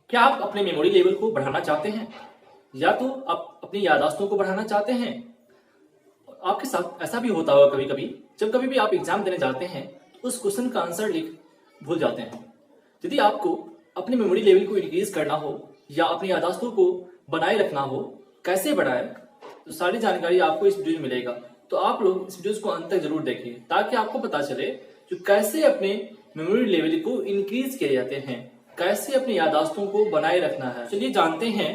क्या आप अपने मेमोरी लेवल को बढ़ाना चाहते हैं या तो आप अपनी याददाश्तों को बढ़ाना चाहते हैं? आपके साथ ऐसा भी होता होगा कभी कभी, जब कभी भी आप एग्जाम देने जाते हैं तो उस क्वेश्चन का आंसर लिख भूल जाते हैं। यदि आपको अपने मेमोरी लेवल को इंक्रीज करना हो या अपनी याददाश्तों को बनाए रखना हो, कैसे बढ़ाए, तो सारी जानकारी आपको इस वीडियो में मिलेगा। तो आप लोग इस वीडियो को अंत तक जरूर देखिए ताकि आपको पता चले कि कैसे अपने मेमोरी लेवल को इंक्रीज किए जाते हैं, कैसे अपनी याददाश्तों को बनाए रखना है। चलिए जानते हैं।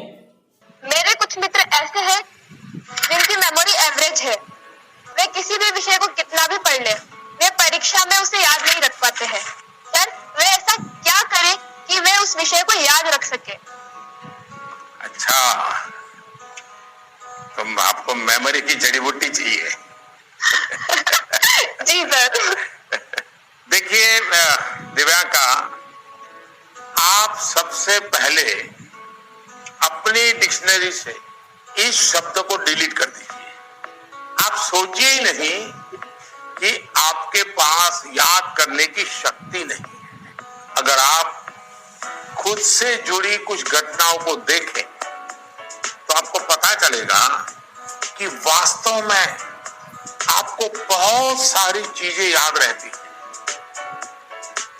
मेरे कुछ मित्र ऐसे हैं जिनकी मेमोरी एवरेज है। वे किसी भी विषय को कितना भी पढ़ ले, वे परीक्षा में उसे याद नहीं रख पाते हैं। सर, वे ऐसा क्या करें कि वे उस विषय को याद रख सके? अच्छा, तो आपको मेमोरी की जड़ी बूटी चाहिए। जी सर। देखिए दिव्यांका, आप सबसे पहले अपनी डिक्शनरी से इस शब्द को डिलीट कर दीजिए। आप सोचिए ही नहीं कि आपके पास याद करने की शक्ति नहीं है। अगर आप खुद से जुड़ी कुछ घटनाओं को देखें तो आपको पता चलेगा कि वास्तव में आपको बहुत सारी चीजें याद रहती हैं।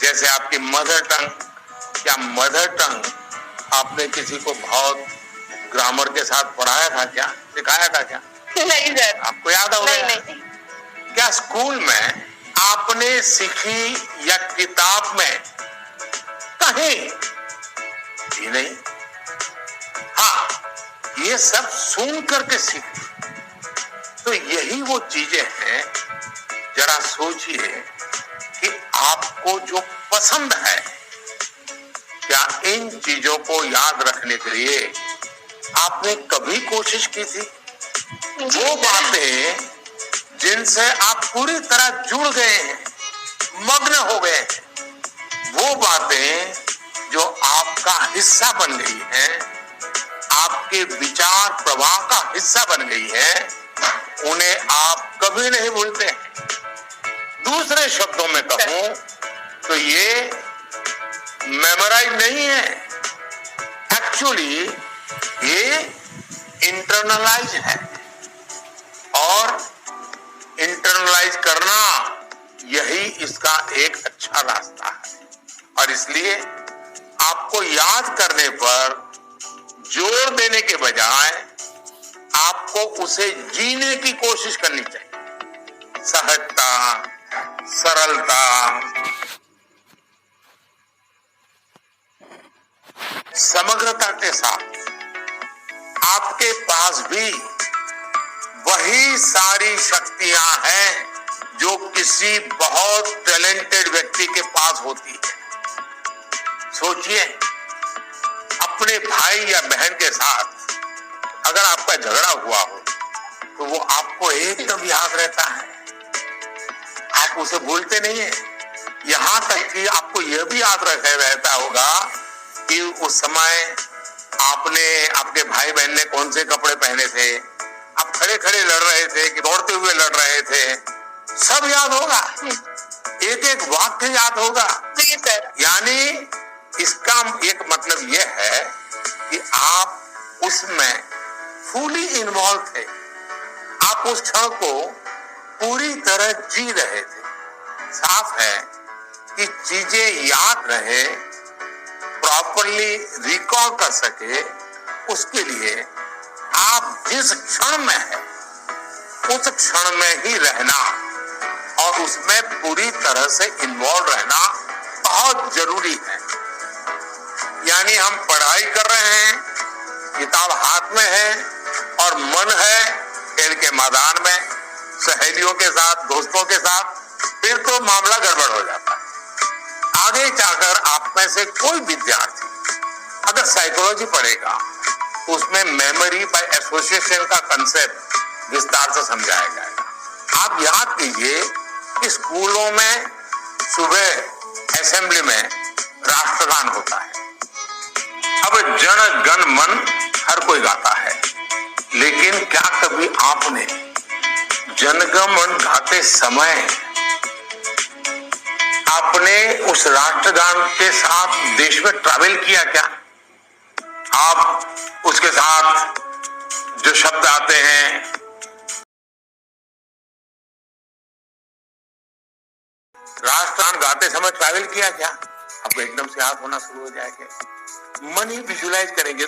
जैसे आपकी मदर टंग या मदर टंग आपने किसी को बहुत ग्रामर के साथ पढ़ाया था क्या, सिखाया था क्या? नहीं सर। आपको याद होगा? नहीं। क्या स्कूल में आपने सीखी या किताब में कहीं भी नहीं? हाँ, ये सब सुन करके सीखी। तो यही वो चीजें हैं, जरा सोचिए कि आपको जो पसंद है, क्या इन चीजों को याद रखने के लिए आपने कभी कोशिश की थी? वो बातें जिनसे आप पूरी तरह जुड़ गए हैं, मग्न हो गए हैं, वो बातें जो आपका हिस्सा बन गई हैं, आपके विचार प्रवाह का हिस्सा बन गई है, उन्हें आप कभी नहीं भूलते हैं। दूसरे शब्दों में कहूं तो ये मेमोराइज नहीं है, एक्चुअली ये इंटरनलाइज है। और इंटरनलाइज करना यही इसका एक अच्छा रास्ता है। और इसलिए आपको याद करने पर जोर देने के बजाय आपको उसे जीने की कोशिश करनी चाहिए। सहजता, सरलता, समग्रता के साथ आपके पास भी वही सारी शक्तियां हैं जो किसी बहुत टैलेंटेड व्यक्ति के पास होती है। सोचिए, अपने भाई या बहन के साथ अगर आपका झगड़ा हुआ हो तो वो आपको एकदम याद रहता है, आप उसे भूलते नहीं है। यहां तक कि आपको यह भी याद रहता होगा कि उस समय आपने, आपके भाई बहन ने कौन से कपड़े पहने थे, आप खड़े खड़े लड़ रहे थे कि दौड़ते हुए लड़ रहे थे, सब याद होगा। एक एक वाक्य याद होगा। जी सर। यानी इसका एक मतलब यह है कि आप उसमें फुली इन्वॉल्व थे, आप उस क्षण को पूरी तरह जी रहे थे। साफ है कि चीजें याद रहे, प्रॉपरली रिकॉल कर सके, उसके लिए आप जिस क्षण में है उस क्षण में ही रहना और उसमें पूरी तरह से इन्वॉल्व रहना बहुत जरूरी है। यानी हम पढ़ाई कर रहे हैं, किताब हाथ में है और मन है खेल के मैदान में, सहेलियों के साथ, दोस्तों के साथ, फिर तो मामला गड़बड़ हो जाता है। आगे जाकर आप में से कोई विद्यार्थी अगर साइकोलॉजी पढ़ेगा तो उसमें मेमोरी बाय एसोसिएशन का कंसेप्ट विस्तार से समझाया जाएगा। आप याद कीजिए कि स्कूलों में सुबह असेंबली में राष्ट्रगान होता है। अब जन गण मन हर कोई गाता है, लेकिन क्या कभी आपने जनगण मन गाते समय आपने उस राष्ट्रगान के साथ देश में ट्रैवल किया क्या? आप उसके साथ जो शब्द आते हैं, राष्ट्रगान गाते समय ट्रैवल किया क्या? आपको एकदम से याद होना शुरू हो जाएगा, मन ही विजुलाइज करेंगे।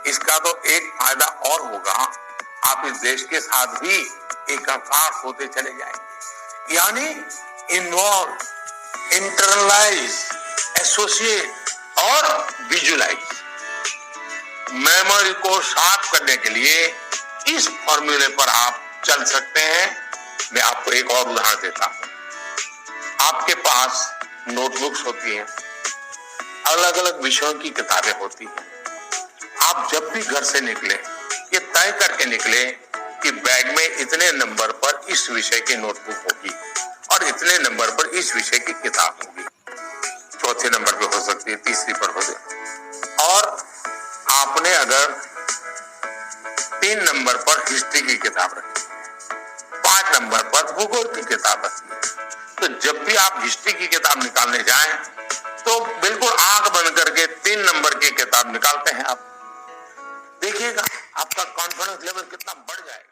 इसका तो एक फायदा और होगा, आप इस देश के साथ भी एकाकार होते चले जाएंगे। यानी इन्वॉल्व, इंटरनलाइज, एसोसिएट और विजुलाइज। मेमोरी को शार्प करने के लिए इस फॉर्मूले पर आप चल सकते हैं। मैं आपको एक और उदाहरण देता हूं। आपके पास नोटबुक्स होती हैं, अलग अलग विषयों की किताबें होती हैं। आप जब भी घर से निकले, ये तय करके निकले कि बैग में इतने नंबर पर इस विषय की नोटबुक होगी और इतने नंबर पर इस विषय की किताब होगी। चौथे नंबर पे हो सकती है, तीसरी पर हो सकती है। और आपने अगर 3 नंबर पर हिस्ट्री की किताब रखी, 5 नंबर पर भूगोल की किताब रखी, तो जब भी आप हिस्ट्री की किताब निकालने जाएं तो बिल्कुल आंख बंद करके 3 नंबर की किताब निकालते हैं आप। देखिएगा आपका कॉन्फिडेंस लेवल कितना बढ़ जाएगा।